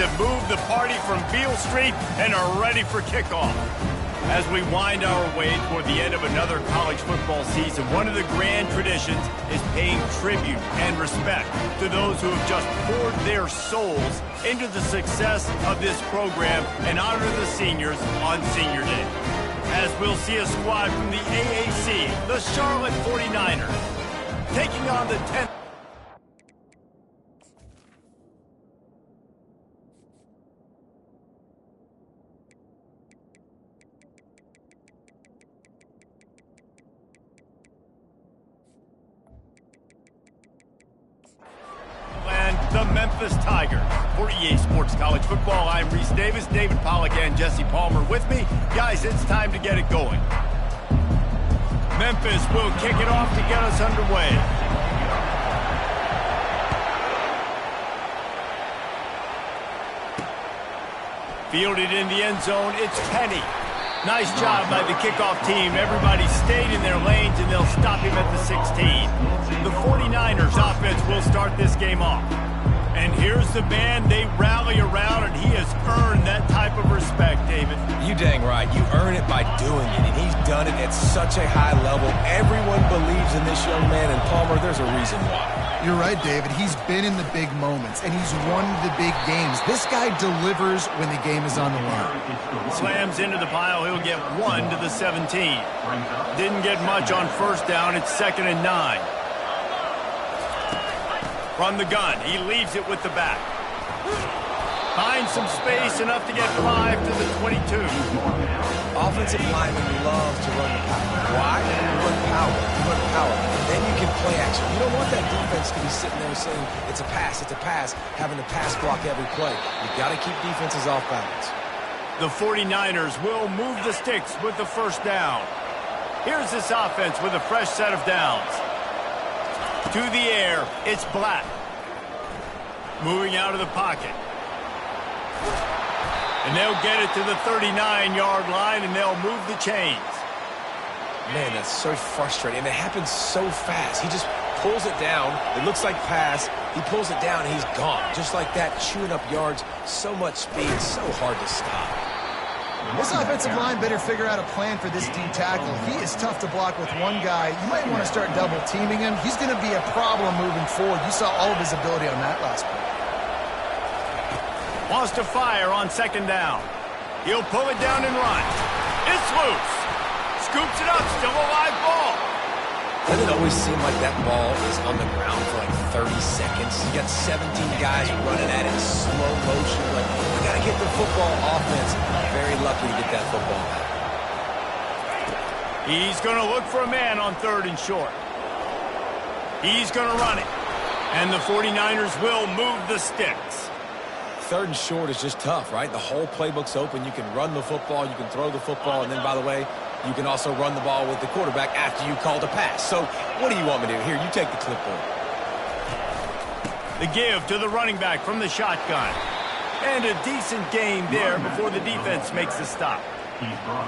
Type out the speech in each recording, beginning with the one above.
have moved the party from Beale Street and are ready for kickoff. As we wind our way toward the end of another college football season, one of the grand traditions is paying tribute and respect to those who have just poured their souls into the success of this program and honor the seniors on Senior Day. As we'll see a squad from the AAC, the Charlotte 49ers, taking on the 10th. The Memphis Tigers. For EA Sports College Football, I'm Reese Davis, David Pollack, and Jesse Palmer with me. Guys, it's time to get it going. Memphis will kick it off to get us underway. Fielded in the end zone, it's Penny. Nice job by the kickoff team. Everybody stayed in their lanes, and they'll stop him at the 16. The 49ers offense will start this game off. And here's the band they rally around, and he has earned that type of respect, David. You dang right. You earn it by doing it, and he's done it at such a high level. Everyone believes in this young man, and Palmer, there's a reason why. You're right, David. He's been in the big moments, and he's won the big games. This guy delivers when the game is on the line. Slams into the pile. He'll get 1 to the 17. Didn't get much on first down. It's 2nd and 9. From the gun, he leaves it with the back. Finds some space, enough to get 5 to the 22. Offensive linemen love to run the power. Why? You run power. You run power. Then you can play action. You don't want that defense to be sitting there saying, it's a pass, having to pass block every play. You've got to keep defenses off balance. The 49ers will move the sticks with the first down. Here's this offense with a fresh set of downs. To the air, it's Black. Moving out of the pocket. And they'll get it to the 39-yard line, and they'll move the chains. Man, that's so frustrating. And it happens so fast. He just pulls it down. It looks like pass. He pulls it down, and he's gone. Just like that, chewing up yards. So much speed, so hard to stop. This offensive line better figure out a plan for this D tackle. He is tough to block with one guy. You might want to start double teaming him. He's going to be a problem moving forward. You saw all of his ability on that last play. Wants to fire on 2nd down. He'll pull it down and run. It's loose. Scoops it up. Still a live ball. Doesn't it always seem like that ball is on the ground for like 30 seconds? You got 17 guys running at it in slow motion. Like, we got to get the football offense. Very lucky to get that football back. He's going to look for a man on 3rd and short. He's going to run it. And the 49ers will move the sticks. 3rd and short is just tough, right? The whole playbook's open. You can run the football, you can throw the football, and then, by the way, you can also run the ball with the quarterback after you called a pass. So what do you want me to do? Here, you take the clipboard. The give to the running back from the shotgun. And a decent gain there before the defense makes the stop.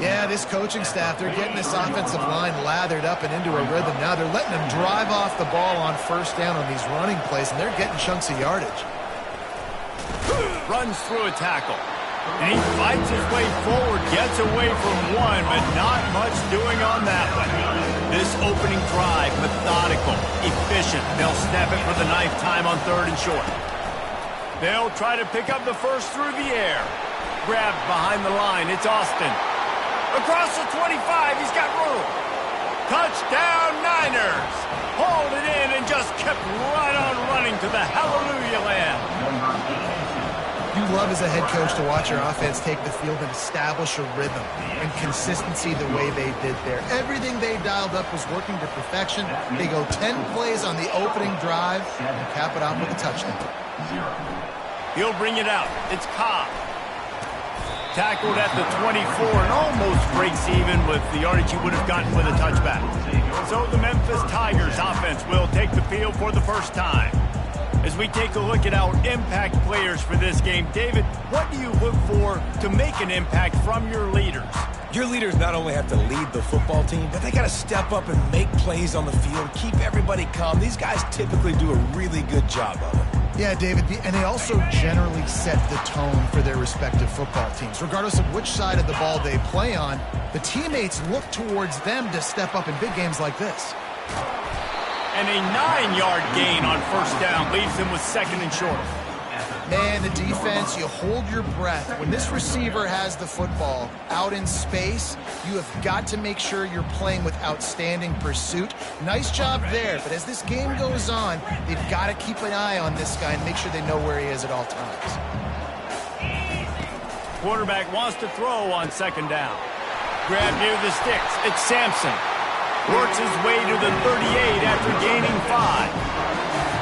Yeah, this coaching staff, they're getting this offensive line lathered up and into a rhythm. Now they're letting them drive off the ball on first down on these running plays, and they're getting chunks of yardage. Runs through a tackle. And he fights his way forward, gets away from one, but not much doing on that one. This opening drive, methodical, efficient. They'll snap it for the 9th time on 3rd and short. They'll try to pick up the first through the air. Grabbed behind the line, it's Austin. Across the 25, he's got room. Touchdown, Niners! Hauled it in and just kept right on running to the hallelujah land. You love as a head coach to watch your offense take the field and establish a rhythm and consistency the way they did there. Everything they dialed up was working to perfection. They go 10 plays on the opening drive and cap it off with a touchdown. He'll bring it out. It's Cobb. Tackled at the 24 and almost breaks even with the yardage he would have gotten with a touchback. So the Memphis Tigers offense will take the field for the first time. As we take a look at our impact players for this game, David, what do you look for to make an impact from your leaders? Your leaders not only have to lead the football team, but they got to step up and make plays on the field, keep everybody calm. These guys typically do a really good job of it. Yeah, David, and they also generally set the tone for their respective football teams. Regardless of which side of the ball they play on, the teammates look towards them to step up in big games like this. And a 9-yard gain on first down leaves them with second and short. Man, the defense, you hold your breath. When this receiver has the football out in space, you have got to make sure you're playing with outstanding pursuit. Nice job there, but as this game goes on, they've got to keep an eye on this guy and make sure they know where he is at all times. Quarterback wants to throw on second down. Grab near the sticks. It's Sampson. Works his way to the 38 after gaining 5.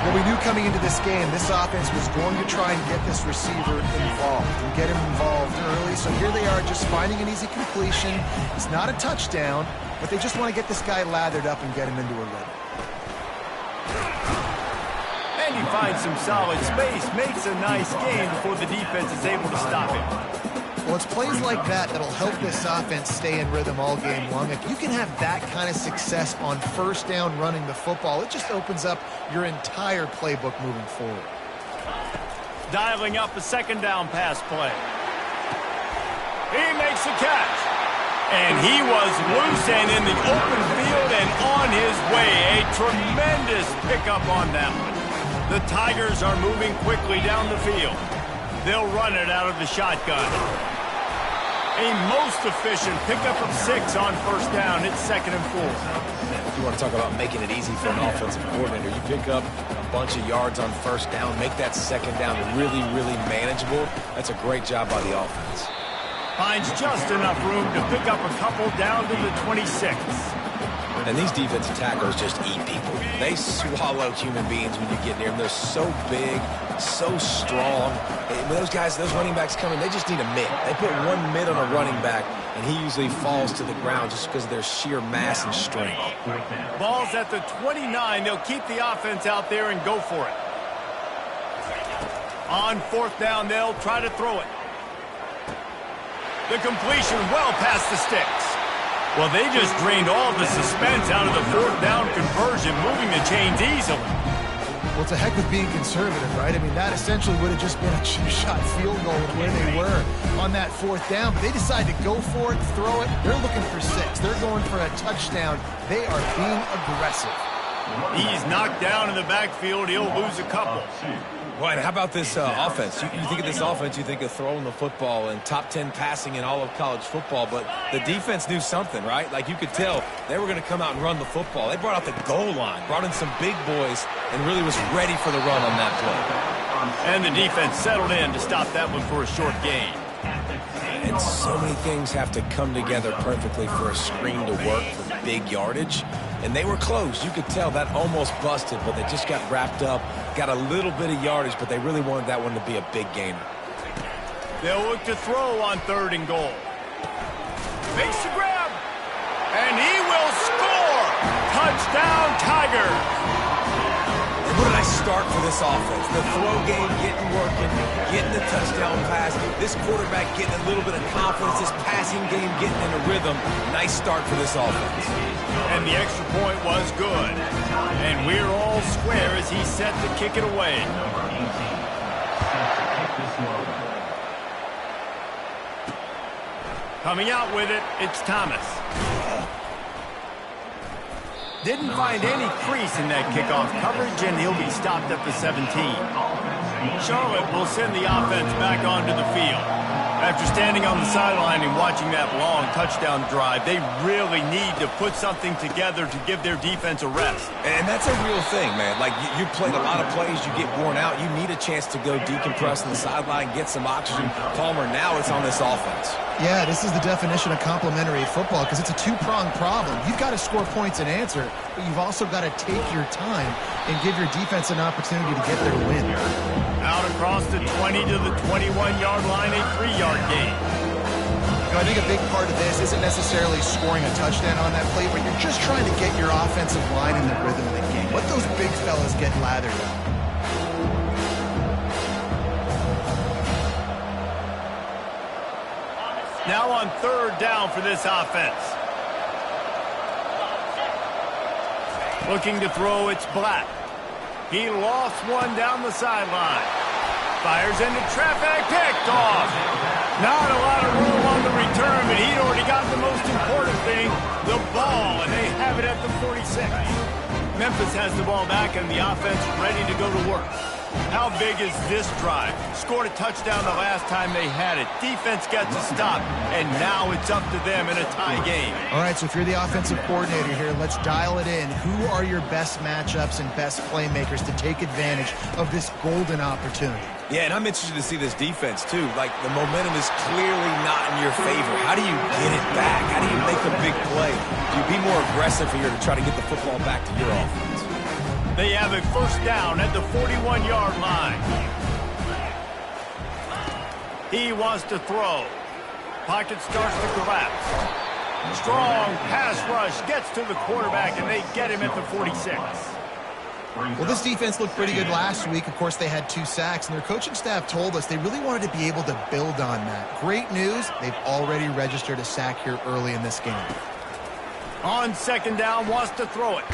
Well, we knew coming into this game, this offense was going to try and get this receiver involved and get him involved early. So here they are just finding an easy completion. It's not a touchdown, but they just want to get this guy lathered up and get him into a rhythm. And he finds some solid space, makes a nice gain before the defense is able to stop him. Well, it's plays like that that'll help this offense stay in rhythm all game long. If you can have that kind of success on first down running the football, it just opens up your entire playbook moving forward. Dialing up a second down pass play. He makes the catch. And he was loose and in the open field and on his way. A tremendous pickup on that one. The Tigers are moving quickly down the field. They'll run it out of the shotgun. A most efficient pickup of 6 on first down. It's 2nd and 4. You want to talk about making it easy for an offensive coordinator. You pick up a bunch of yards on first down, make that second down really, really manageable. That's a great job by the offense. Finds just enough room to pick up a couple down to the 26. And these defensive tacklers just eat people. They swallow human beings when you get near them. They're so big, so strong. When those guys, those running backs come in, they just need a mid. They put one mid on a running back, and he usually falls to the ground just because of their sheer mass and strength. Ball's at the 29. They'll keep the offense out there and go for it. On fourth down, they'll try to throw it. The completion well past the sticks. Well, they just drained all the suspense out of the fourth down conversion, moving the chains easily. Well, it's a heck of being conservative, right? I mean, that essentially would have just been a chip-shot field goal of where they were on that fourth down. But they decided to go for it, throw it. They're looking for 6. They're going for a touchdown. They are being aggressive. He's knocked down in the backfield. He'll lose a couple. Well, and how about this offense? You think of this offense, you think of throwing the football and top 10 passing in all of college football, but the defense knew something, right? Like you could tell they were going to come out and run the football. They brought out the goal line, brought in some big boys, and really was ready for the run on that play. And the defense settled in to stop that one for a short gain. And so many things have to come together perfectly for a screen to work for big yardage. And they were close. You could tell that almost busted, but they just got wrapped up, got a little bit of yardage, but they really wanted that one to be a big gainer. They'll look to throw on 3rd and goal. Makes the grab, and he will score! Touchdown, Tigers! And what a nice start for this offense. The throw game getting working, getting the touchdown pass. This quarterback getting a little bit of confidence. This passing game getting in a rhythm. Nice start for this offense. And the extra point was good. And we're all square as he's set to kick it away. Coming out with it, it's Thomas. Didn't find any crease in that kickoff coverage, and he'll be stopped at the 17. Charlotte will send the offense back onto the field. After standing on the sideline and watching that long touchdown drive, they really need to put something together to give their defense a rest. And that's a real thing, man. Like, you played a lot of plays, you get worn out. You need a chance to go decompress on the sideline, get some oxygen. Palmer, now it's on this offense. Yeah, this is the definition of complementary football because it's a two-pronged problem. You've got to score points and answer, but you've also got to take your time and give your defense an opportunity to get their win. Out across the 20 to the 21-yard line, a 3-yard gain. You know, I think a big part of this isn't necessarily scoring a touchdown on that play, but you're just trying to get your offensive line in the rhythm of the game. Let those big fellas get lathered up. Now on 3rd down for this offense. Looking to throw, it's Black. He lost one down the sideline. Fires into traffic, picked off. Not a lot of room on the return, but he'd already got the most important thing, the ball, and they have it at the 46. Memphis has the ball back and the offense ready to go to work. How big is this drive? Scored a touchdown the last time they had it. Defense gets a stop, and now it's up to them in a tie game. All right, so if you're the offensive coordinator here, let's dial it in. Who are your best matchups and best playmakers to take advantage of this golden opportunity? Yeah, and I'm interested to see this defense, too. Like, the momentum is clearly not in your favor. How do you get it back? How do you make a big play? Do you be more aggressive here to try to get the football back to your offense? They have a first down at the 41-yard line. He wants to throw. Pocket starts to collapse. Strong pass rush gets to the quarterback, and they get him at the 46. Well, this defense looked pretty good last week. Of course, they had 2 sacks, and their coaching staff told us they really wanted to be able to build on that. Great news, they've already registered a sack here early in this game. On second down, wants to throw it.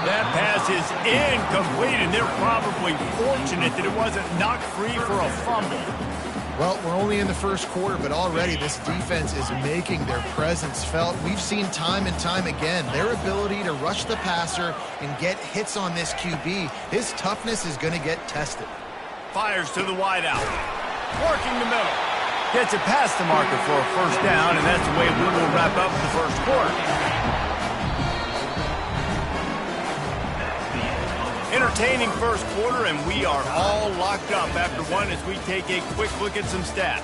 That pass is incomplete, and they're probably fortunate that it wasn't knocked free for a fumble. Well, we're only in the first quarter, but already this defense is making their presence felt. We've seen time and time again their ability to rush the passer and get hits on this QB. His toughness is going to get tested. Fires to the wideout. Working the middle. Gets it past the marker for a first down, and that's the way we will wrap up the first quarter. Entertaining first quarter, and we are all locked up after one as we take a quick look at some stats.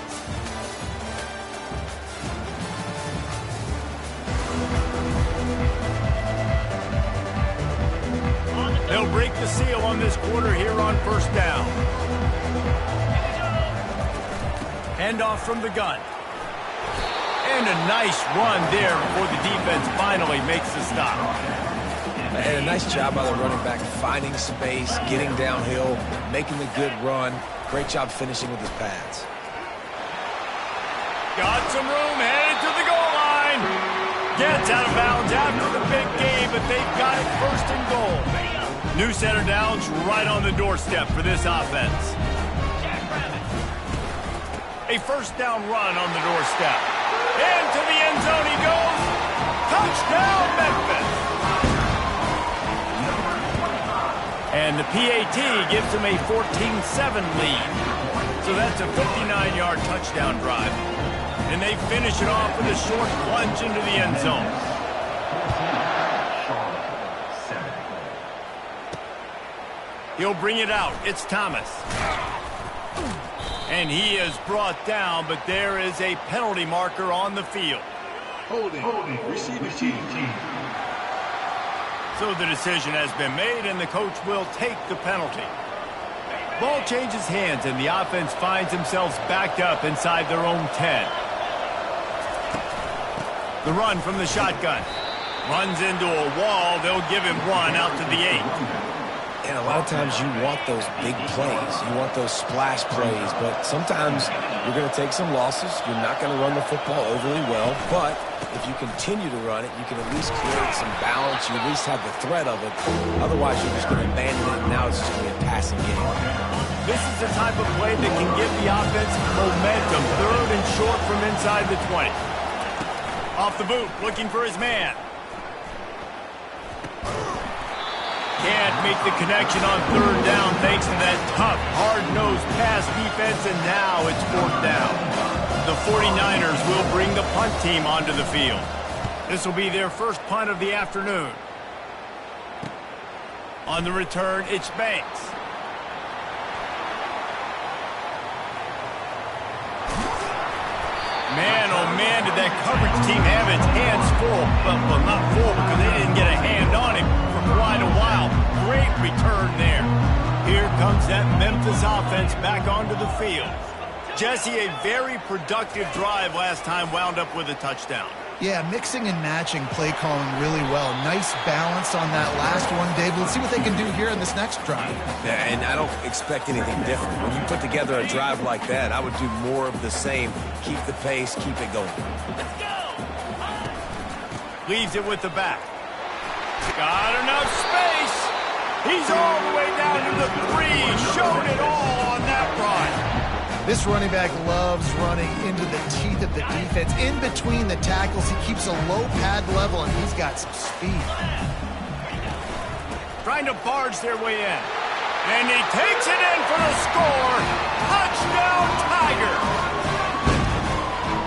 They'll break the seal on this quarter here on first down. Handoff from the gun. And a nice run there before the defense finally makes the stop. And a nice job by the running back, finding space, getting downhill, making the good run. Great job finishing with his pads. Got some room, headed to the goal line. Gets out of bounds after the big game, but they've got it first and goal. New center downs right on the doorstep for this offense. A first down run on the doorstep. Into the end zone he goes. Touchdown, Memphis. And the PAT gives them a 14-7 lead. So that's a 59-yard touchdown drive. And they finish it off with a short plunge into the end zone. He'll bring it out. It's Thomas. And he is brought down, but there is a penalty marker on the field. Holding. Receiving team. So the decision has been made, and the coach will take the penalty. Ball changes hands, and the offense finds themselves backed up inside their own 10. The run from the shotgun. Runs into a wall. They'll give him one out to the 8. And a lot of times you want those big plays. You want those splash plays. But sometimes you're going to take some losses. You're not going to run the football overly well. But if you continue to run it, you can at least create some balance. You at least have the threat of it. Otherwise, you're just going to abandon it, and now it's just going to be a passing game. This is the type of play that can give the offense momentum. Third and short from inside the 20. Off the boot, looking for his man. Can't make the connection on third down thanks to that tough, hard-nosed pass defense, and now it's fourth down. The 49ers will bring the punt team onto the field. This will be their first punt of the afternoon. On the return, it's Banks. Man, oh man, did that coverage team have its hands full. Well, not full because they didn't get a hand on him for quite a while. Great return there. Here comes that Memphis offense back onto the field. Jesse, a very productive drive last time, wound up with a touchdown. Yeah, mixing and matching play calling really well. Nice balance on that last one, Dave. Let's see what they can do here in this next drive. Yeah, and I don't expect anything different. When you put together a drive like that, I would do more of the same. Keep the pace, keep it going. Let's go! Leaves it with the back. Got enough space. He's all the way down to the 3. Showed it all on that run. This running back loves running into the teeth of the defense. In between the tackles, he keeps a low pad level, and he's got some speed. Trying to barge their way in. And he takes it in for the score. Touchdown, Tiger.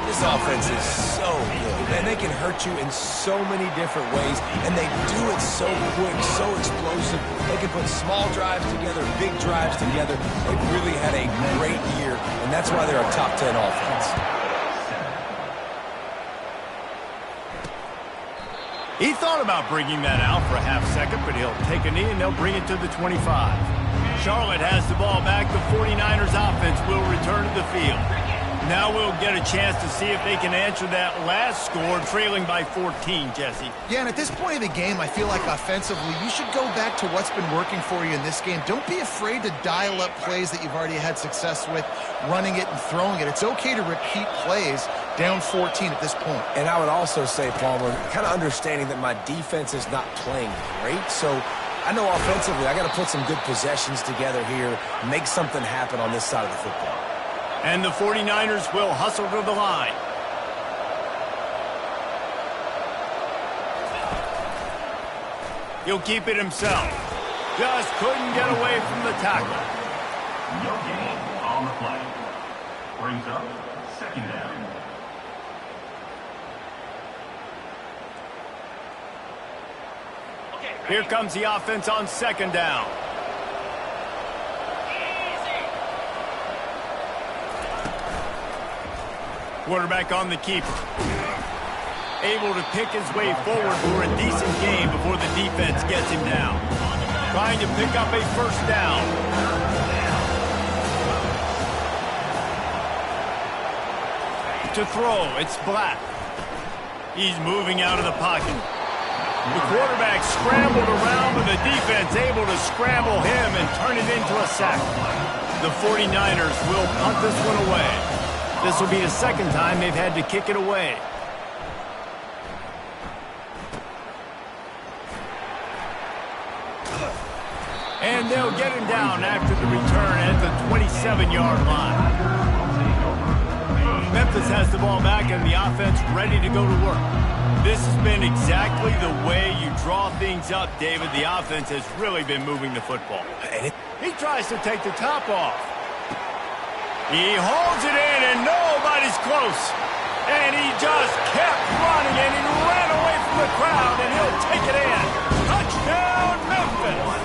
This offense is so good, and they can hurt you in so many different ways, and they do it so quick, so explosive. They can put small drives together, big drives together. They've really had a great year, and that's why they're a top 10 offense. He thought about bringing that out for a half second, but he'll take a knee and they'll bring it to the 25. Charlotte has the ball back. The 49ers offense will return to the field. Now we'll get a chance to see if they can answer that last score, trailing by 14, Jesse. Yeah, and at this point of the game, I feel like offensively, you should go back to what's been working for you in this game. Don't be afraid to dial up plays that you've already had success with, running it and throwing it. It's okay to repeat plays down 14 at this point. And I would also say, Palmer, kind of understanding that my defense is not playing great, so I know offensively I got to put some good possessions together here, make something happen on this side of the football. And the 49ers will hustle to the line. He'll keep it himself. Just couldn't get away from the tackle. No gain on the play. Brings up second down. Here comes the offense on second down. Quarterback on the keeper. Able to pick his way forward for a decent game before the defense gets him down. Trying to pick up a first down. To throw, it's Black. He's moving out of the pocket. The quarterback scrambled around, but the defense able to scramble him and turn it into a sack. The 49ers will punt this one away. This will be the second time they've had to kick it away. And they'll get him down after the return at the 27-yard line. Memphis has the ball back and the offense ready to go to work. This has been exactly the way you draw things up, David. The offense has really been moving the football. He tries to take the top off. He holds it in, and nobody's close. And he just kept running, and he ran away from the crowd, and he'll take it in. Touchdown, Memphis!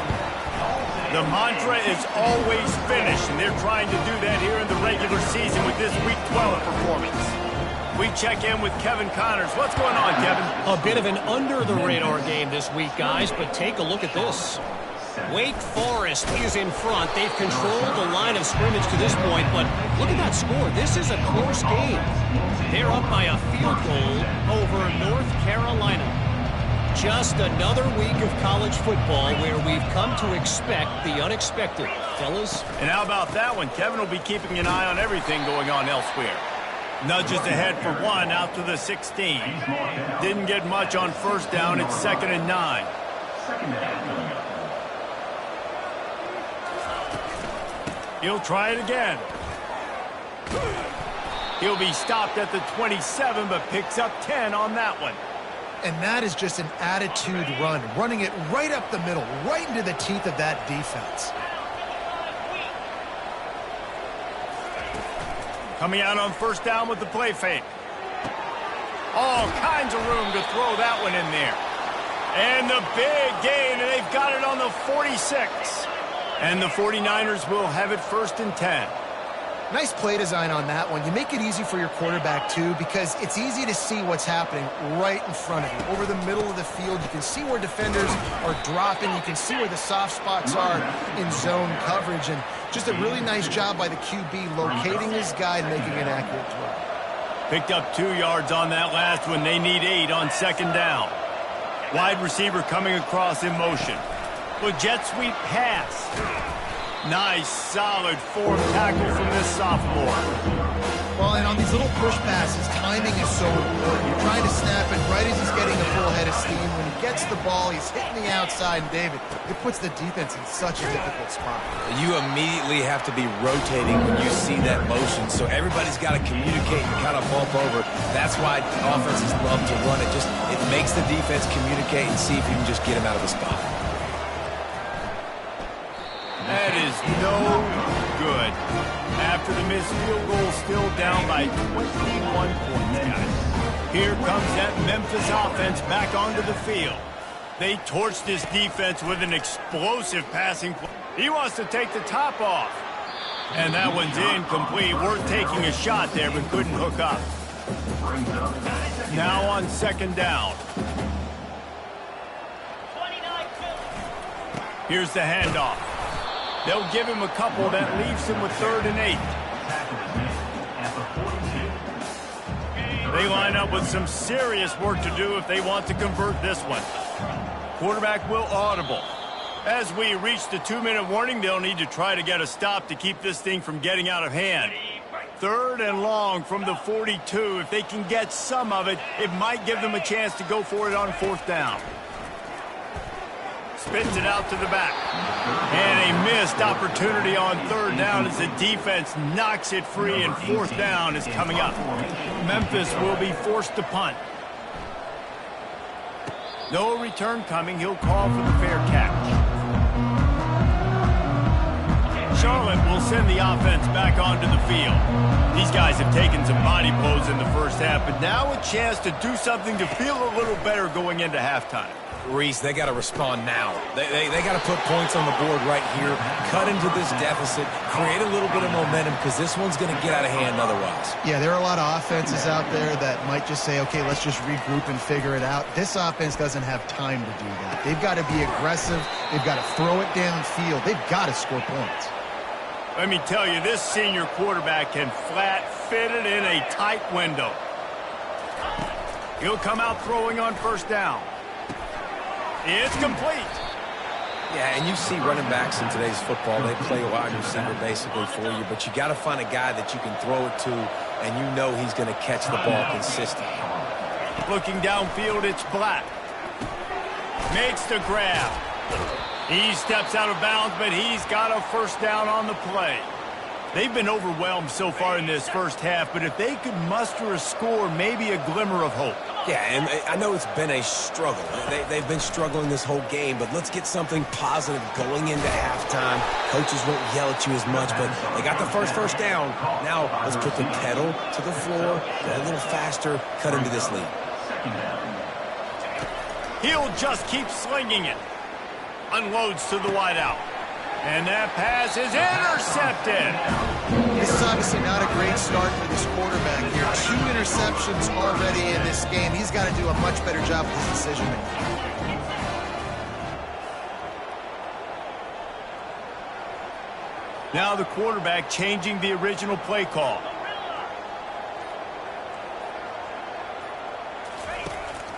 The mantra is always finish, and they're trying to do that here in the regular season with this Week 12 performance. We check in with Kevin Connors. What's going on, Kevin? A bit of an under-the-radar game this week, guys, but take a look at this. Wake Forest is in front. They've controlled the line of scrimmage to this point, but look at that score. This is a close game. They're up by a field goal over North Carolina. Just another week of college football where we've come to expect the unexpected, fellas. And how about that one? Kevin will be keeping an eye on everything going on elsewhere. Nudges ahead for one out to the 16. Didn't get much on first down. It's 2nd and 9. He'll try it again. He'll be stopped at the 27, but picks up 10 on that one. And that is just an attitude run, running it right up the middle, right into the teeth of that defense. Coming out on first down with the play fake. All kinds of room to throw that one in there. And the big gain, and they've got it on the 46. And the 49ers will have it 1st and 10. Nice play design on that one. You make it easy for your quarterback, too, because it's easy to see what's happening right in front of you. Over the middle of the field, you can see where defenders are dropping. You can see where the soft spots are in zone coverage. And just a really nice job by the QB locating his guy and making an accurate throw. Picked up 2 yards on that last one. They need 8 on 2nd down. Wide receiver coming across in motion. With jet sweep pass. Nice, solid form tackle from this sophomore. Well, and on these little push passes, timing is so important. You're trying to snap it right as he's getting a full head of steam. When he gets the ball, he's hitting the outside, and David, it puts the defense in such a difficult spot. You immediately have to be rotating when you see that motion, so everybody's got to communicate and kind of bump over. That's why offenses love to run it. It makes the defense communicate and see if you can just get him out of the spot. That is no good. After the missed field goal, still down by 21 points, guys. Here comes that Memphis offense back onto the field. They torched this defense with an explosive passing play. He wants to take the top off. And that one's incomplete. Worth taking a shot there, but couldn't hook up. Now on second down. Here's the handoff. They'll give him a couple. That leaves him with 3rd and 8. They line up with some serious work to do if they want to convert this one. Quarterback will audible. As we reach the 2-minute warning, they'll need to try to get a stop to keep this thing from getting out of hand. 3rd and long from the 42. If they can get some of it, it might give them a chance to go for it on 4th down. Spins it out to the back. And a missed opportunity on 3rd down as the defense knocks it free, and 4th down is coming up. Memphis will be forced to punt. No return coming. He'll call for the fair catch. Charlotte will send the offense back onto the field. These guys have taken some body blows in the first half, but now a chance to do something to feel a little better going into halftime. Reese, they got to respond now. They got to put points on the board right here, cut into this deficit, create a little bit of momentum, because this one's going to get out of hand otherwise. Yeah, there are a lot of offenses out there that might just say, okay, let's just regroup and figure it out. This offense doesn't have time to do that. They've got to be aggressive. They've got to throw it downfield. They've got to score points. Let me tell you, this senior quarterback can flat fit it in a tight window. He'll come out throwing on 1st down. It's complete. Yeah, and you see running backs in today's football, they play wide receiver basically for you, but you got to find a guy that you can throw it to, and you know he's going to catch the ball consistently. Looking downfield, it's Black. Makes the grab. He steps out of bounds, but he's got a 1st down on the play. They've been overwhelmed so far in this first half, but if they could muster a score, maybe a glimmer of hope. Yeah, and I know it's been a struggle. They've been struggling this whole game, but let's get something positive going into halftime. Coaches won't yell at you as much, but they got the first down. Now let's put the pedal to the floor, go a little faster, cut into this lead. He'll just keep slinging it. Unloads to the wideout. And that pass is intercepted. This is obviously not a great start for this quarterback here. 2 interceptions already in this game. He's got to do a much better job with his decision-making. Now the quarterback changing the original play call.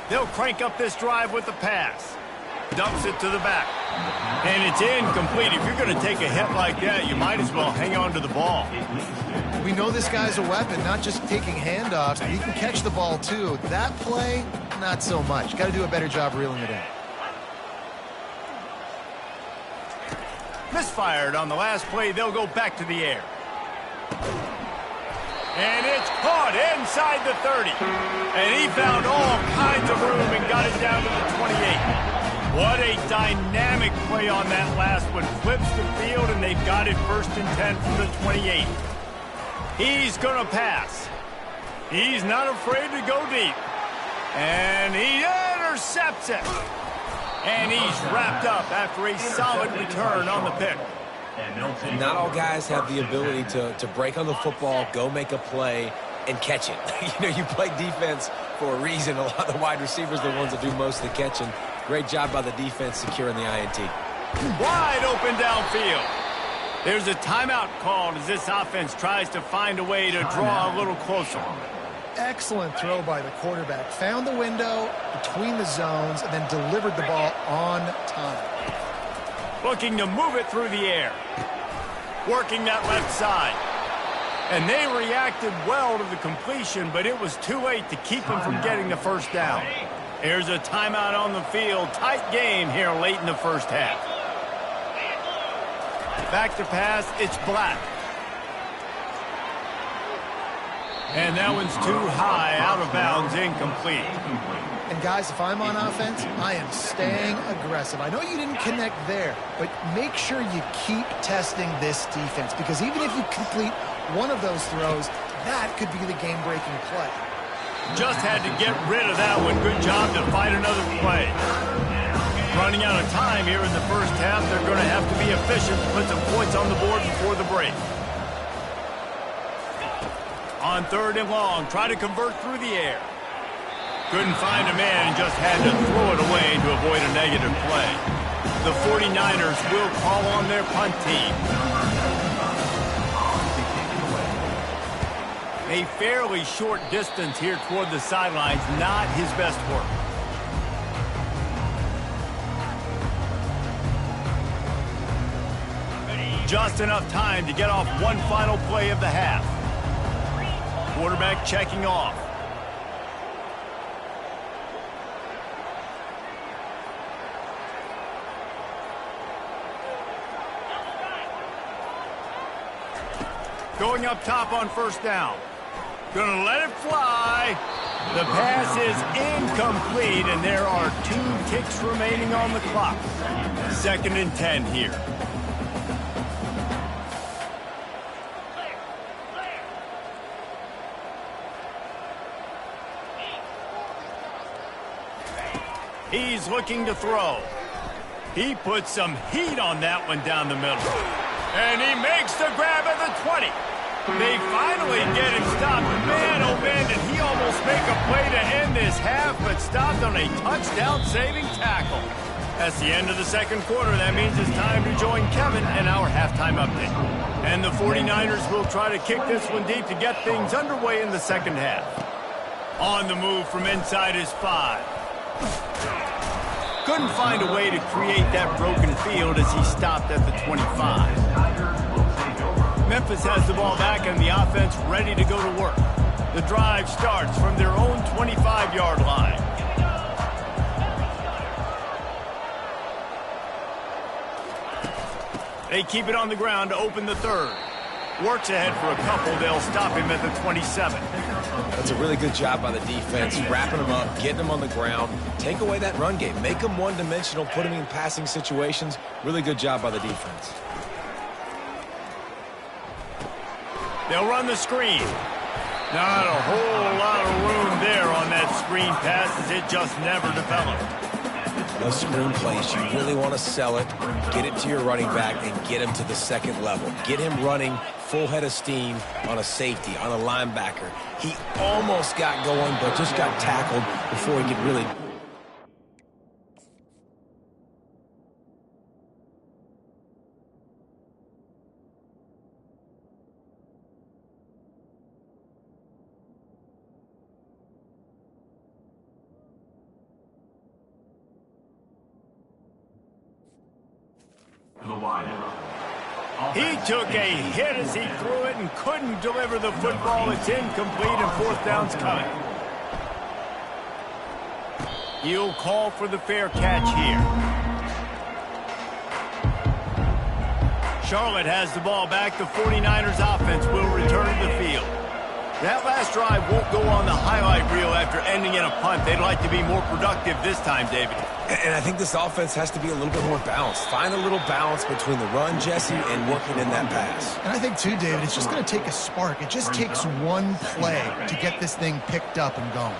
They'll crank up this drive with the pass. Dumps it to the back. And it's incomplete. If you're going to take a hit like that, you might as well hang on to the ball. We know this guy's a weapon, not just taking handoffs, but he can catch the ball too. That play, not so much. Got to do a better job reeling it in. Misfired on the last play. They'll go back to the air. And it's caught inside the 30. And he found all kinds of room and got it down to the 28. What a dynamic play on that last one. Flips the field, and they've got it 1st and 10 from the 28. He's going to pass. He's not afraid to go deep. And he intercepts it. And he's wrapped up after a solid return on the pick. Not all guys have the ability to break on the football, go make a play, and catch it. You play defense for a reason. A lot of the wide receivers are the ones that do most of the catching. Great job by the defense securing the INT. Wide open downfield. There's a timeout called as this offense tries to find a way to draw a little closer. Excellent throw by the quarterback. Found the window between the zones and then delivered the ball on time. Looking to move it through the air. working that left side. And they reacted well to the completion, but it was too late to keep them from getting the first down. Here's a timeout on the field. Tight game here late in the first half. Back to pass, it's Black. And that one's too high, out of bounds, incomplete. And guys, if I'm on offense, I am staying aggressive. I know you didn't connect there, but make sure you keep testing this defense, because even if you complete one of those throws, that could be the game-breaking play. Just had to get rid of that one. Good job to find another play. Running out of time here in the first half. They're going to have to be efficient to put some points on the board before the break. On 3rd and long, try to convert through the air. Couldn't find a man and just had to throw it away to avoid a negative play. The 49ers will call on their punt team. A fairly short distance here toward the sidelines, not his best work. Just enough time to get off one final play of the half. Quarterback checking off. Going up top on 1st down. Gonna let it fly. The pass is incomplete, and there are 2 ticks remaining on the clock. 2nd and 10 here. He's looking to throw. He puts some heat on that one down the middle. And he makes the grab at the 20. They finally get him stopped. Man, oh man, did he almost make a play to end this half, but stopped on a touchdown-saving tackle. That's the end of the 2nd quarter. That means it's time to join Kevin and our halftime update. And the 49ers will try to kick this one deep to get things underway in the 2nd half. On the move from inside his 5. Couldn't find a way to create that broken field as he stopped at the 25. Memphis has the ball back and the offense ready to go to work. The drive starts from their own 25-yard line. They keep it on the ground to open the 3rd. Works ahead for a couple. They'll stop him at the 27. That's a really good job by the defense, wrapping him up, getting him on the ground. Take away that run game. Make him one-dimensional, put him in passing situations. Really good job by the defense. They'll run the screen. Not a whole lot of room there on that screen pass, as it just never developed. Those screen plays, you really want to sell it, get it to your running back, and get him to the 2nd level. Get him running full head of steam on a safety, on a linebacker. He almost got going, but just got tackled before he could really... He took a hit as he threw it and couldn't deliver the football. It's incomplete and 4th down's coming. He'll call for the fair catch here. Charlotte has the ball back. The 49ers offense will return to the field. That last drive won't go on the highlight reel after ending in a punt. They'd like to be more productive this time, David. And I think this offense has to be a little bit more balanced. Find a little balance between the run, Jesse, and working in that pass. And I think, too, David, it's just going to take a spark. It just takes one play to get this thing picked up and going.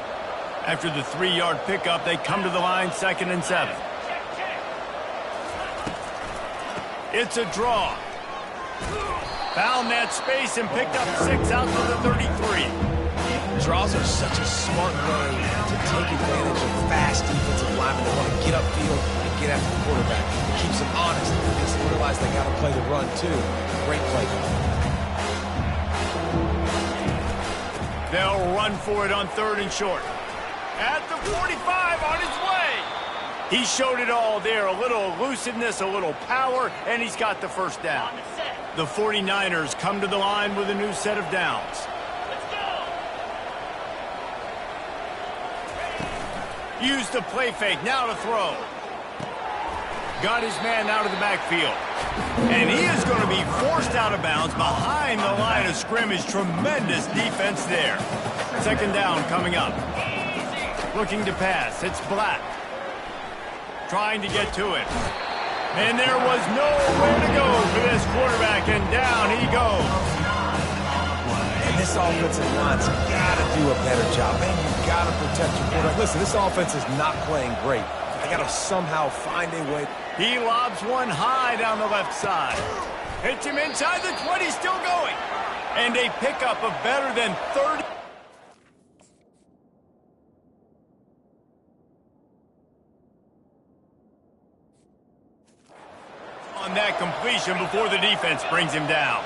After the 3-yard pickup, they come to the line, 2nd and 7. It's a draw. Found that space and picked up 6 out to the 33. Draws are such a smart way to take advantage of fast defensive linemen that want to get upfield and get after the quarterback. It keeps them honest. It makes them realize they got to play the run, too. Great play. They'll run for it on 3rd and short. At the 45, on his way. He showed it all there. A little elusiveness, a little power, and he's got the 1st down. The 49ers come to the line with a new set of downs. Use the play fake, now to throw. Got his man out of the backfield. And he is going to be forced out of bounds behind the line of scrimmage. Tremendous defense there. Second down coming up. Looking to pass, it's Black. Trying to get to it. And there was nowhere to go for this quarterback, and down he goes. And this offensive line's got to do a better job. Man, you got to protect your quarterback. Listen, this offense is not playing great. They got to somehow find a way. He lobs one high down the left side. Hits him inside the 20, still going. And a pickup of better than 30. On that completion before the defense brings him down.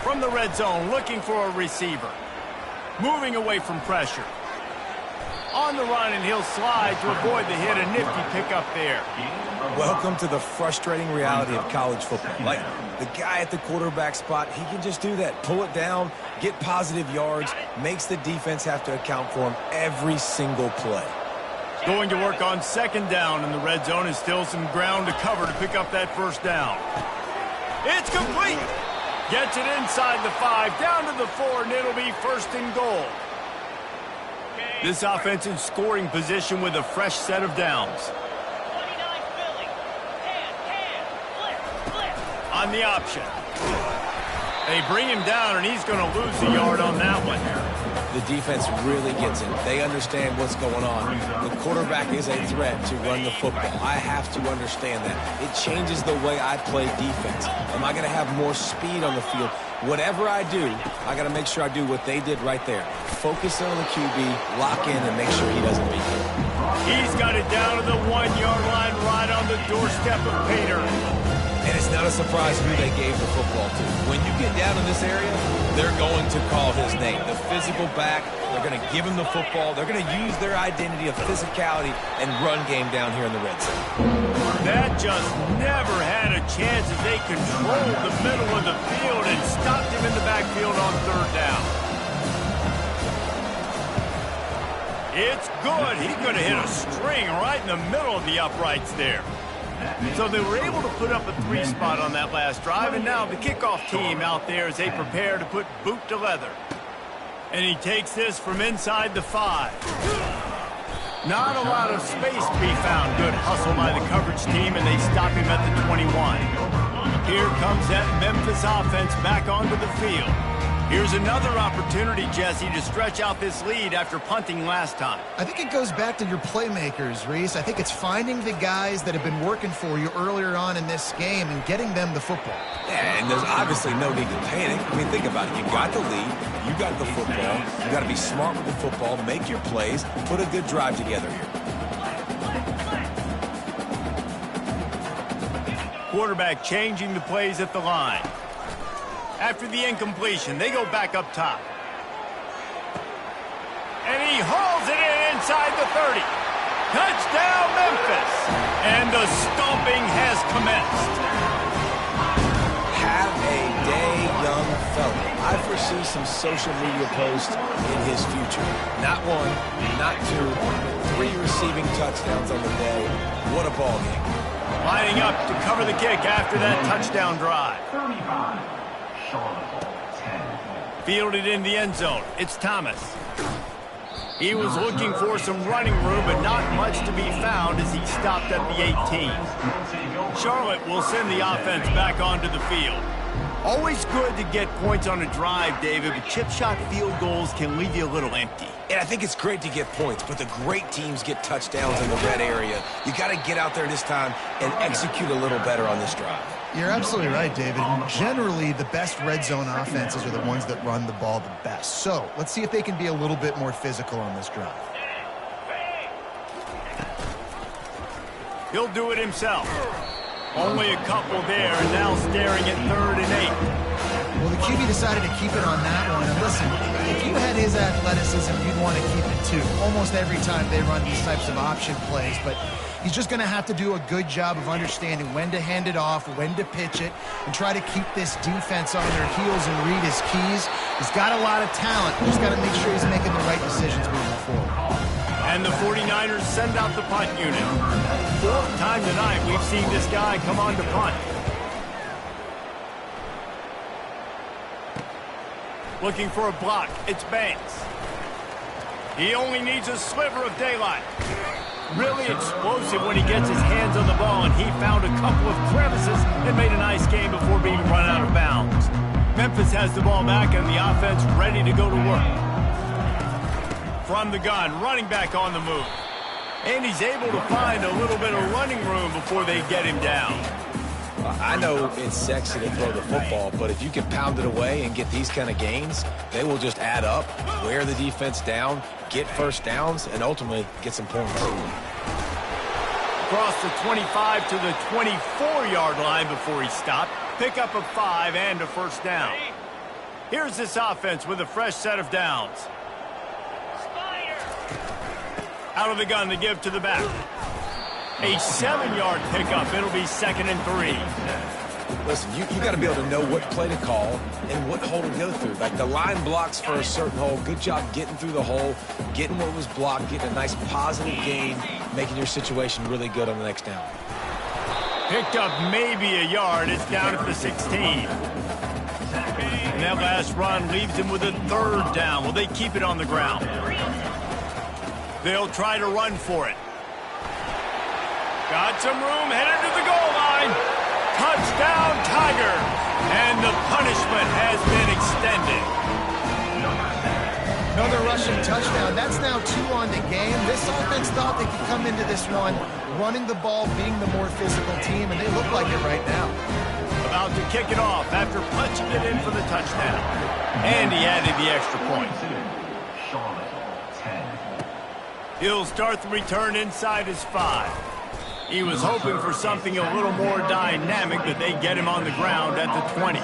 From the red zone, looking for a receiver. Moving away from pressure. On the run, and he'll slide to avoid the hit. A nifty pickup there. Welcome to the frustrating reality of college football. Like, the guy at the quarterback spot, he can just do that. Pull it down, get positive yards, makes the defense have to account for him every single play. Going to work on second down in the red zone, is still some ground to cover to pick up that first down. It's complete. Gets it inside the 5, down to the 4, and it'll be first and goal. This offense in scoring position with a fresh set of downs. On the option. They bring him down, and he's going to lose a yard on that one. The defense really gets it. They understand what's going on. The quarterback is a threat to run the football. I have to understand that. It changes the way I play defense. Am I going to have more speed on the field? Whatever I do, I got to make sure I do what they did right there. Focus on the QB, lock in, and make sure he doesn't beat you. He's got it down to the 1-yard line, right on the doorstep of Pater. And it's not a surprise who they gave the football to. When you get down in this area, they're going to call his name. The physical back, they're going to give him the football. They're going to use their identity of physicality and run game down here in the red zone. That just never had a chance as they controlled the middle of the field and stopped him in the backfield on third down. It's good. He could have hit a string right in the middle of the uprights there. So they were able to put up a 3-spot on that last drive, and now the kickoff team out there as they prepare to put boot to leather. And he takes this from inside the 5. Not a lot of space to be found. Good hustle by the coverage team, and they stop him at the 21. Here comes that Memphis offense back onto the field. Here's another opportunity, Jesse, to stretch out this lead after punting last time. I think it goes back to your playmakers, Reese. I think it's finding the guys that have been working for you earlier on in this game and getting them the football. Yeah, and there's obviously no need to panic. I mean, think about it. You got the lead. You got the football. You got to be smart with the football, make your plays, put a good drive together here. Quarterback changing the plays at the line. After the incompletion, they go back up top. And he hauls it in inside the 30. Touchdown, Memphis! And the stomping has commenced. Have a day, young fella. I foresee some social media posts in his future. Not 1, not 2, 3 receiving touchdowns on the day. What a ball game. Lining up to cover the kick after that touchdown drive. 35. Fielded in the end zone. It's Thomas. He was looking for some running room, but not much to be found as he stopped at the 18. Charlotte will send the offense back onto the field. Always good to get points on a drive, David, but chip shot field goals can leave you a little empty. And I think it's great to get points, but the great teams get touchdowns in the red area. You got to get out there this time and execute a little better on this drive. You're absolutely right, David. And generally, the best red zone offenses are the ones that run the ball the best. So let's see if they can be a little bit more physical on this drive. He'll do it himself. Only a couple there, and now staring at 3rd and 8. Well, the QB decided to keep it on that one. And listen, if you had his athleticism, you'd want to keep it too. Almost every time they run these types of option plays. But he's just going to have to do a good job of understanding when to hand it off, when to pitch it, and try to keep this defense on their heels and read his keys. He's got a lot of talent. Just got to make sure he's making the right decisions moving forward. And the 49ers send out the punt unit. Fourth time tonight we've seen this guy come on to punt. Looking for a block. It's Banks. He only needs a sliver of daylight. Really explosive when he gets his hands on the ball, and he found a couple of crevices and made a nice game before being run out of bounds. Memphis has the ball back and the offense ready to go to work. From the gun, running back on the move. And he's able to find a little bit of running room before they get him down. I know it's sexy to throw the football, but if you can pound it away and get these kind of gains, they will just add up, wear the defense down, get first downs, and ultimately get some points. Across the 25 to the 24-yard line before he stopped. Pick up a 5 and a first down. Here's this offense with a fresh set of downs. Out of the gun to give to the back. A 7-yard pickup. It'll be 2nd and 3. Listen, you got to be able to know what play to call and what hole to go through. Like the line blocks for a certain hole. Good job getting through the hole, getting what was blocked, getting a nice positive gain, making your situation really good on the next down. Picked up maybe a yard. It's down at the 16. And that last run leaves him with a 3rd down. Will they keep it on the ground? They'll try to run for it. Got some room, headed to the goal line. Touchdown, Tigers. And the punishment has been extended. Another rushing touchdown. That's now 2 on the game. This offense thought they could come into this one running the ball, being the more physical team, and they look like it right now. About to kick it off after punching it in for the touchdown. And he added the extra point. He'll start the return inside his 5. He was hoping for something a little more dynamic, but they get him on the ground at the 20.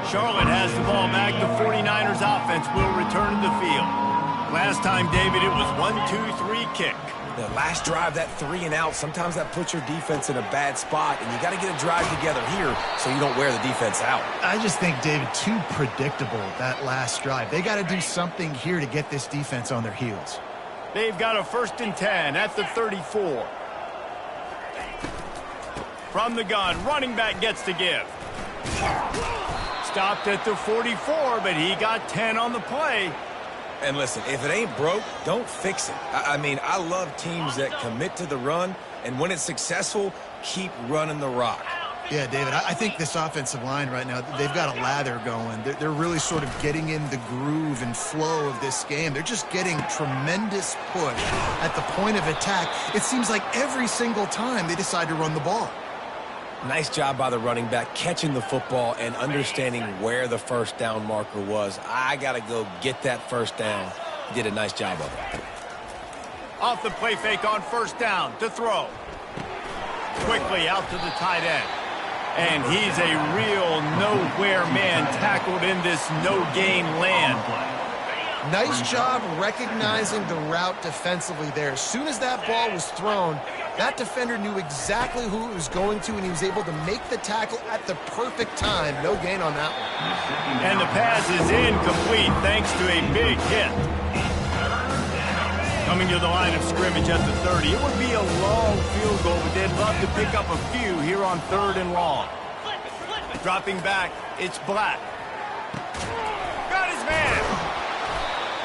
Charlotte has the ball back. The 49ers offense will return to the field. Last time, David, it was 1-2-3 kick. The last drive, that 3 and out, sometimes that puts your defense in a bad spot, and you got to get a drive together here so you don't wear the defense out. I just think, David, too predictable, that last drive. They got to do something here to get this defense on their heels. They've got a 1st and 10 at the 34. From the gun, running back gets to give. Stopped at the 44, but he got 10 on the play. And listen, if it ain't broke, don't fix it. I mean, I love teams that commit to the run, and when it's successful, keep running the rock. Yeah, David, I think this offensive line right now, they've got a lather going. They're really sort of getting in the groove and flow of this game. They're just getting tremendous push at the point of attack. It seems like every single time they decide to run the ball. Nice job by the running back catching the football and understanding where the first down marker was. I got to go get that first down. He did a nice job of it. Off the play fake on 1st down to throw. Quickly out to the tight end. And he's a real nowhere man tackled in this no-gain land. Nice job recognizing the route defensively there. As soon as that ball was thrown, that defender knew exactly who it was going to, and he was able to make the tackle at the perfect time. No gain on that one. And the pass is incomplete thanks to a big hit. Coming to the line of scrimmage at the 30. It would be a long field goal, but they'd love to pick up a few here on 3rd and long. Dropping back, it's Black. Got his man.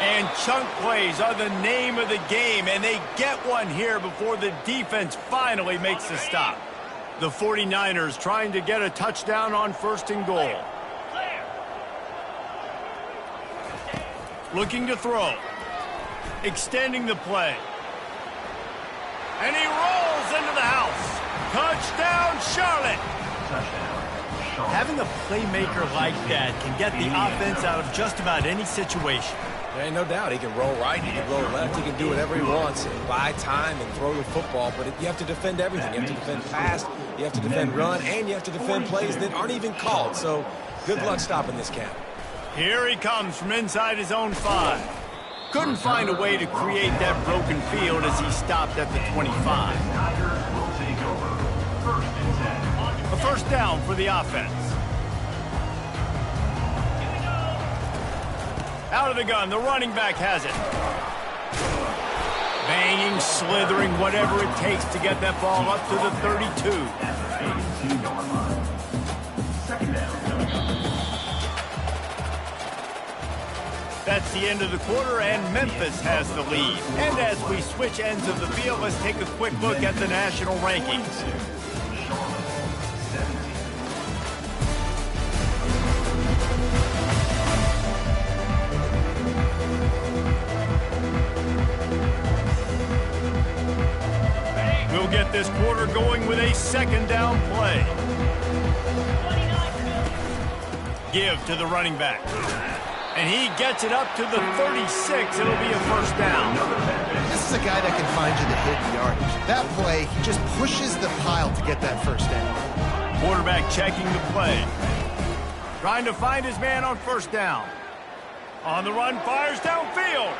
And chunk plays are the name of the game, and they get one here before the defense finally makes the stop. The 49ers trying to get a touchdown on 1st and goal. Looking to throw. Extending the play. And he rolls into the house. Touchdown, Charlotte. Having a playmaker like that can get the offense out of just about any situation. There ain't no doubt. He can roll right, he can roll left, he can do whatever he wants and buy time and throw the football, but you have to defend everything. You have to defend pass, you have to defend run, and you have to defend plays that aren't even called. So good luck stopping this cat. Here he comes from inside his own 5. Couldn't find a way to create that broken field as he stopped at the 25. A first down for the offense. Out of the gun, the running back has it. Banging, slithering, whatever it takes to get that ball up to the 32. That's the end of the quarter, and Memphis has the lead. And as we switch ends of the field, let's take a quick look at the national rankings. We'll get this quarter going with a second down play. Give to the running back. And he gets it up to the 36. It'll be a first down. This is a guy that can find you the hidden yardage. That play, he just pushes the pile to get that first down. Quarterback checking the play. Trying to find his man on first down. On the run, fires downfield.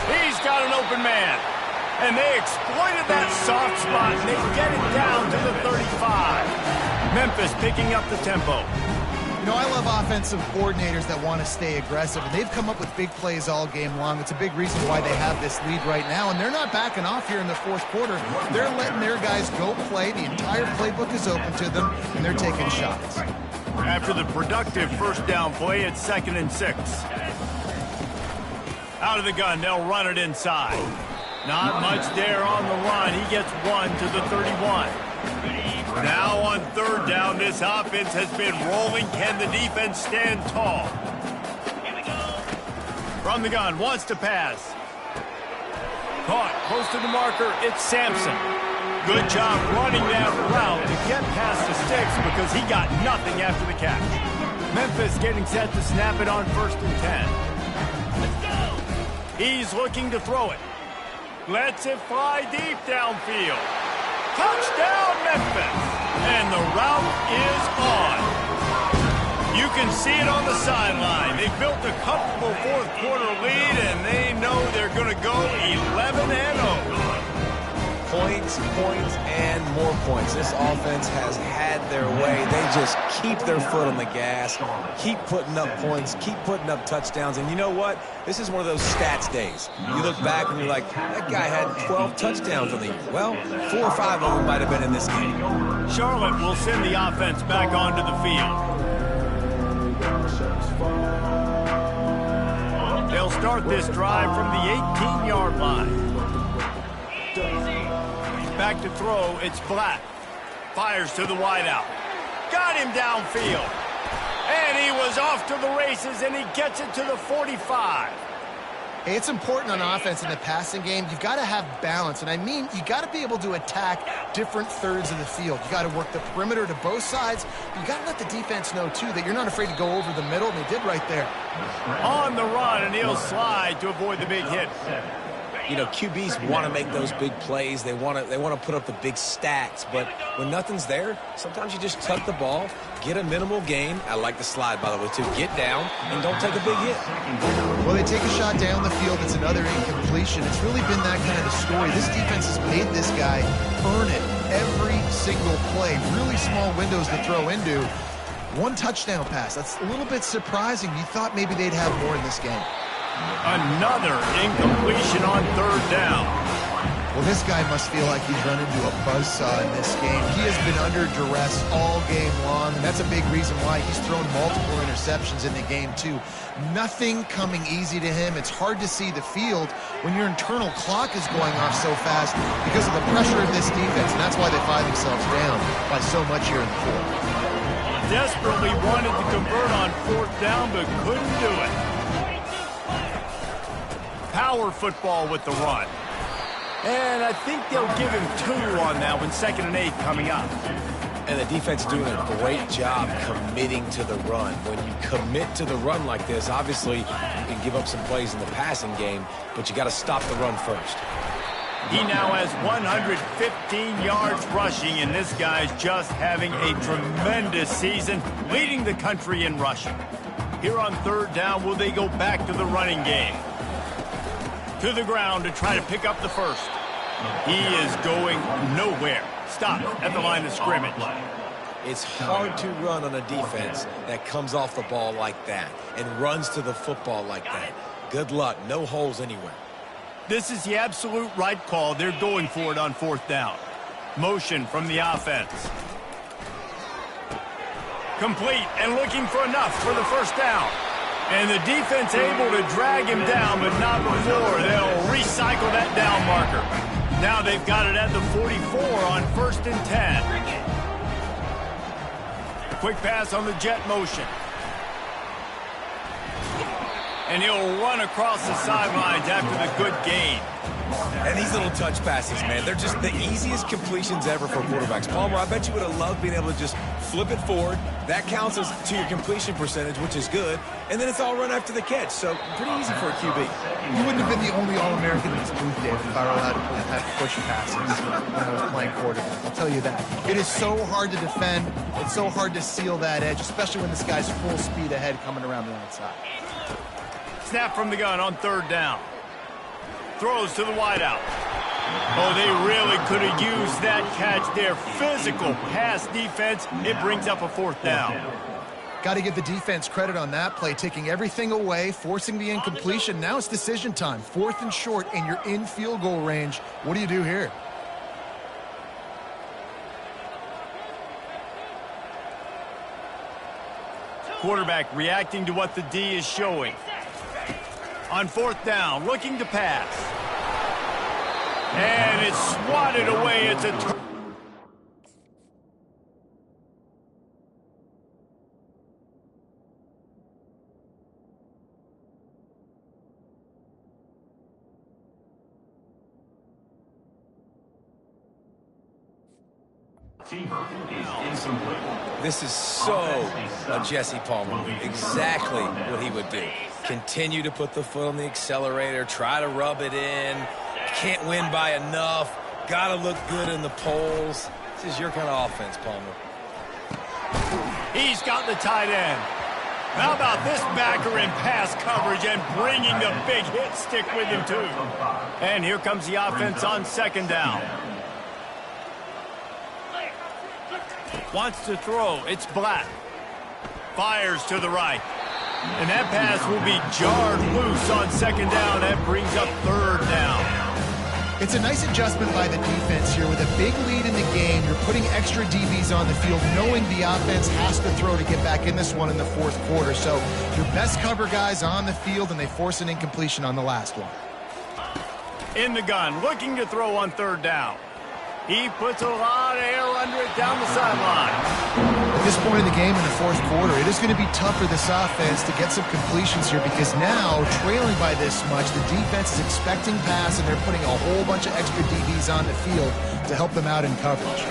He's got an open man. And they exploited that soft spot, and they get it down to the 35. Memphis picking up the tempo. You know, I love offensive coordinators that want to stay aggressive, and they've come up with big plays all game long. It's a big reason why they have this lead right now, and they're not backing off here in the fourth quarter. They're letting their guys go play. The entire playbook is open to them, and they're taking shots. After the productive first down play, it's 2nd and 6. Out of the gun, they'll run it inside. Not much there on the run. He gets 1 to the 31. Now on third down, this offense has been rolling. Can the defense stand tall? From the gun, wants to pass. Caught, close to the marker, it's Sampson. Good job running that route to get past the sticks because he got nothing after the catch. Memphis getting set to snap it on 1st and 10. He's looking to throw it. Lets it fly deep downfield. Touchdown, Memphis! And the route is on. You can see it on the sideline. They built a comfortable fourth quarter lead, and they know they're going to go 11-0. Points, points, and more points. This offense has had their way. They just keep their foot on the gas, keep putting up points, keep putting up touchdowns. And you know what? This is one of those stats days. You look back and you're like, that guy had 12 touchdowns on the year. Well, 4 or 5 of them might have been in this game. Charlotte will send the offense back onto the field. They'll start this drive from the 18-yard line. Back to throw, it's Black. Fires to the wideout. Got him downfield. And he was off to the races, and he gets it to the 45. Hey, it's important on offense in the passing game. You've got to have balance, and I mean you got to be able to attack different thirds of the field. You got to work the perimeter to both sides, but you got to let the defense know, too, that you're not afraid to go over the middle, and they did right there. On the run, and he'll slide to avoid the big hit. You know, QBs want to make those big plays. They want to put up the big stats. But when nothing's there, sometimes you just tuck the ball, get a minimal gain. I like the slide, by the way, too. Get down and don't take a big hit. Well, they take a shot down the field. It's another incompletion. It's really been that kind of a story. This defense has made this guy earn it every single play. Really small windows to throw into. 1 touchdown pass. That's a little bit surprising. You thought maybe they'd have more in this game. Another incompletion on third down. Well, this guy must feel like he's run into a buzzsaw in this game. He has been under duress all game long, and that's a big reason why he's thrown multiple interceptions in the game, too. Nothing coming easy to him. It's hard to see the field when your internal clock is going off so fast because of the pressure of this defense, and that's why they find themselves down by so much here in the fourth. Desperately wanted to convert on fourth down, but couldn't do it. Power football with the run. And I think they'll give him 2 on that one, 2nd and 8 coming up. And the defense doing a great job committing to the run. When you commit to the run like this, obviously you can give up some plays in the passing game, but you got to stop the run first. He now has 115 yards rushing, and this guy's just having a tremendous season, leading the country in rushing. Here on third down, will they go back to the running game? To the ground to try to pick up the first. He is going nowhere. Stop at the line of scrimmage. It's hard to run on a defense that comes off the ball like that and runs to the football like that. Good luck. No holes anywhere. This is the absolute right call. They're going for it on fourth down. Motion from the offense. Complete and looking for enough for the first down. And the defense able to drag him down, but not before. They'll recycle that down marker. Now they've got it at the 44 on 1st and 10. Quick pass on the jet motion. And he'll run across the sidelines after the good gain. And these little touch passes, man, they're just the easiest completions ever for quarterbacks. Palmer, I bet you would have loved being able to just flip it forward. That counts as to your completion percentage, which is good. And then it's all run after the catch, so pretty easy for a QB. You wouldn't have been the only All-American in this booth, Dave, if I were allowed to have push passes when I was playing quarterback. I'll tell you that. It is so hard to defend. It's so hard to seal that edge, especially when this guy's full speed ahead coming around the outside. Snap from the gun on third down. Throws to the wideout. Oh, they really could have used that catch there. Physical pass defense. It brings up a fourth down. Got to give the defense credit on that play, taking everything away, forcing the incompletion. Now it's decision time. 4th and short, and you're in field goal range. What do you do here? Quarterback reacting to what the D is showing. On fourth down, looking to pass. And it's swatted away. It's a This is so a Jesse Palmer. Exactly what he would do. Continue to put the foot on the accelerator, try to rub it in. Can't win by enough. Got to look good in the polls. This is your kind of offense, Palmer. He's got the tight end. How about this backer in pass coverage and bringing the big hit stick with him, too. And here comes the offense on second down. Wants to throw. It's Black. Fires to the right. And that pass will be jarred loose on second down. That brings up third down. It's a nice adjustment by the defense here. With a big lead in the game, you're putting extra DBs on the field, knowing the offense has to throw to get back in this one in the fourth quarter. So your best cover guys on the field, and they force an incompletion on the last one. In the gun, looking to throw on third down. He puts a lot of air under it down the sideline. At this point in the game in the fourth quarter, it is going to be tough for this offense to get some completions here, because now, trailing by this much, the defense is expecting pass, and they're putting a whole bunch of extra DBs on the field to help them out in coverage.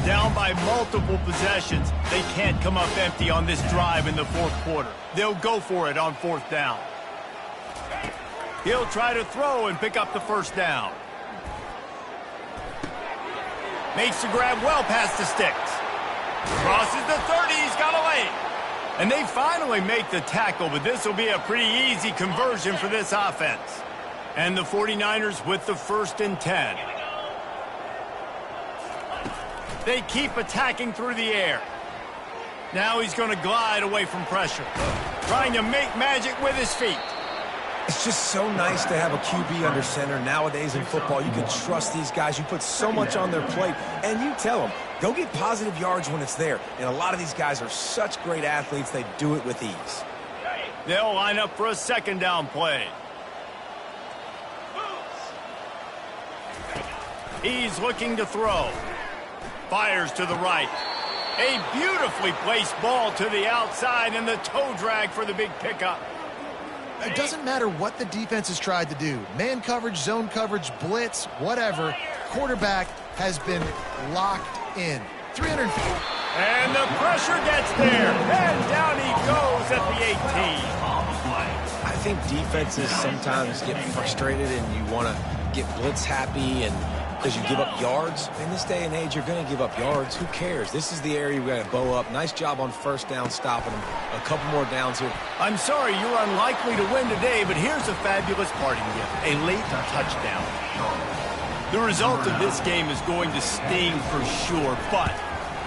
Down by multiple possessions, they can't come up empty on this drive in the fourth quarter. They'll go for it on fourth down. He'll try to throw and pick up the first down. Makes the grab well past the sticks. Crosses the 30, he's got a lane. And they finally make the tackle, but this will be a pretty easy conversion for this offense. And the 49ers with the 1st and 10. They keep attacking through the air. Now he's going to glide away from pressure. Trying to make magic with his feet. It's just so nice to have a QB under center. Nowadays in football, you can trust these guys. You put so much on their plate, and you tell them, go get positive yards when it's there. And a lot of these guys are such great athletes, they do it with ease. They'll line up for a second down play. He's looking to throw. Fires to the right. A beautifully placed ball to the outside, and the toe drag for the big pickup. It doesn't matter what the defense has tried to do. Man coverage, zone coverage, blitz, whatever. Quarterback has been locked in. 300 feet. rusher gets there, and down he goes at the 18. I think defenses sometimes get frustrated and you want to get blitz happy and because you give up yards. In this day and age, you're going to give up yards. Who cares? This is the area we got to bow up. Nice job on first down stopping them. A couple more downs here. I'm sorry you're unlikely to win today, but here's a fabulous parting gift, a late touchdown. The result of this game is going to sting for sure, but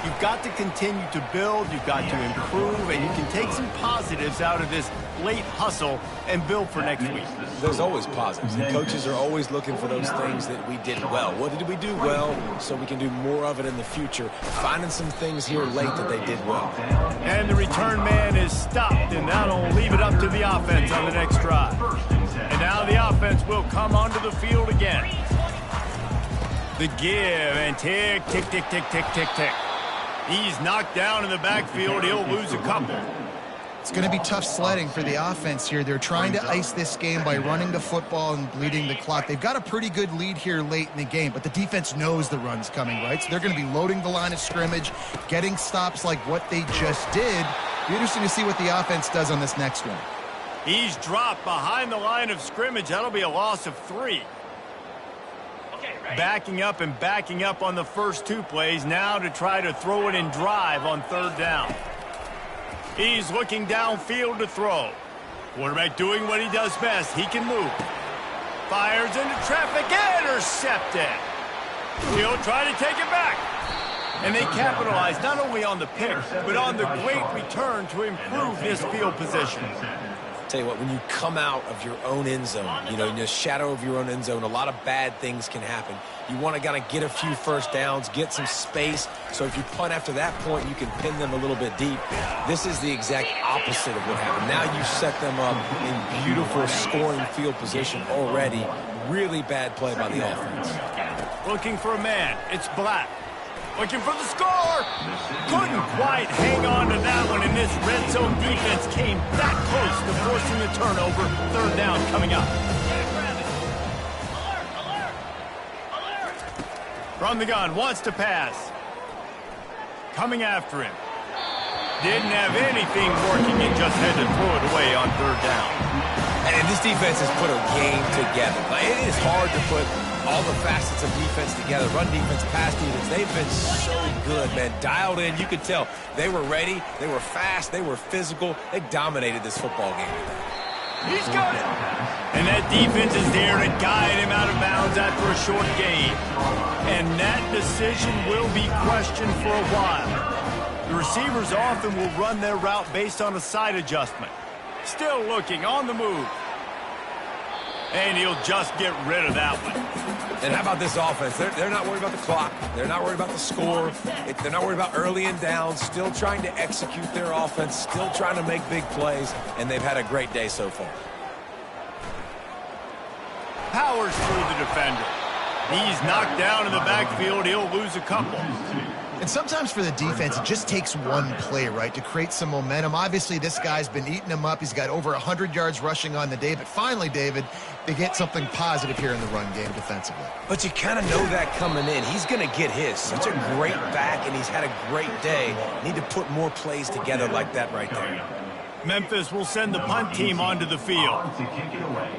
you've got to continue to build, you've got to improve, and you can take some positives out of this late hustle and build for next week. There's always positives, and coaches are always looking for those things that we did well. What did we do well so we can do more of it in the future? Finding some things here late that they did well. And the return man is stopped, and that'll leave it up to the offense on the next drive. And now the offense will come onto the field again. The give, and tick, tick, tick, tick, tick, tick, tick. He's knocked down in the backfield. He'll lose a couple. It's going to be tough sledding for the offense here. They're trying to ice this game by running the football and bleeding the clock. They've got a pretty good lead here late in the game, but the defense knows the run's coming, right? So they're going to be loading the line of scrimmage, getting stops like what they just did. Be interesting to see what the offense does on this next one. He's dropped behind the line of scrimmage. That'll be a loss of 3. Backing up and backing up on the first 2 plays now to try to throw it in drive on 3rd down. He's looking downfield to throw. Quarterback doing what he does best. He can move. Fires into traffic. Intercepted. He'll try to take it back. And they capitalize not only on the pick, but on the great return to improve this field position. Tell you what, when you come out of your own end zone, in the shadow of your own end zone, a lot of bad things can happen. You want to kind of get a few first downs, get some space, so if you punt after that point, you can pin them a little bit deep. This is the exact opposite of what happened. Now you set them up in beautiful scoring field position already. Really bad play by the offense. Looking for a man. It's Black. Looking for the score. Couldn't quite hang on to that one, and this red zone defense came that close to forcing the turnover. 3rd down coming up. From the gun, wants to pass. Coming after him. Didn't have anything working and just had to throw it away on 3rd down. And this defense has put a game together. It is hard to put all the facets of defense together. Run defense, pass defense. They've been so good, man. Dialed in. You could tell they were ready. They were fast. They were physical. They dominated this football game. He's got it. And that defense is there to guide him out of bounds after a short gain. And that decision will be questioned for a while. The receivers often will run their route based on a side adjustment. Still looking on the move. And he'll just get rid of that one. And how about this offense? They're not worried about the clock. They're not worried about the score. They're not worried about early and down. Still trying to execute their offense. Still trying to make big plays. And they've had a great day so far. Powers through the defender. He's knocked down in the backfield. He'll lose a couple. And sometimes for the defense, it just takes one play, right, to create some momentum. Obviously, this guy's been eating them up. He's got over 100 yards rushing on the day. But finally, David, they get something positive here in the run game defensively. But you kind of know that coming in. He's going to get his. Such a great back, and he's had a great day. Need to put more plays together like that right there. Memphis will send the punt team onto the field. To kick it away.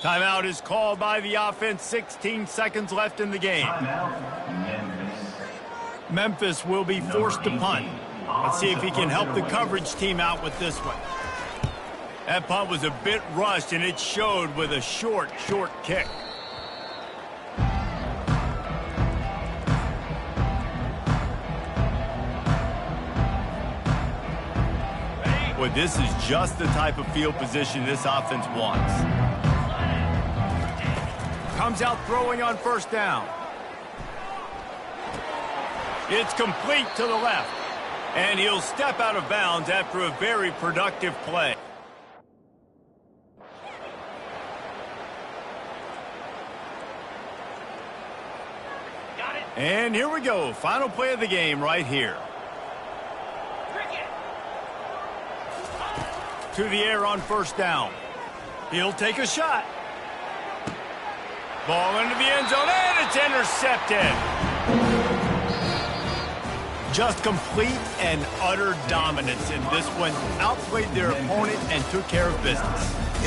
Timeout is called by the offense. 16 seconds left in the game. Memphis will be forced to punt. Let's see if he can help the coverage team out with this one. That punt was a bit rushed, and it showed with a short kick. Boy, this is just the type of field position this offense wants. Comes out throwing on 1st down. It's complete to the left. And he'll step out of bounds after a very productive play. And here we go. Final play of the game right here. To the air on first down. He'll take a shot. Ball into the end zone, and it's intercepted. Just complete and utter dominance in this one. Outplayed their opponent and took care of business.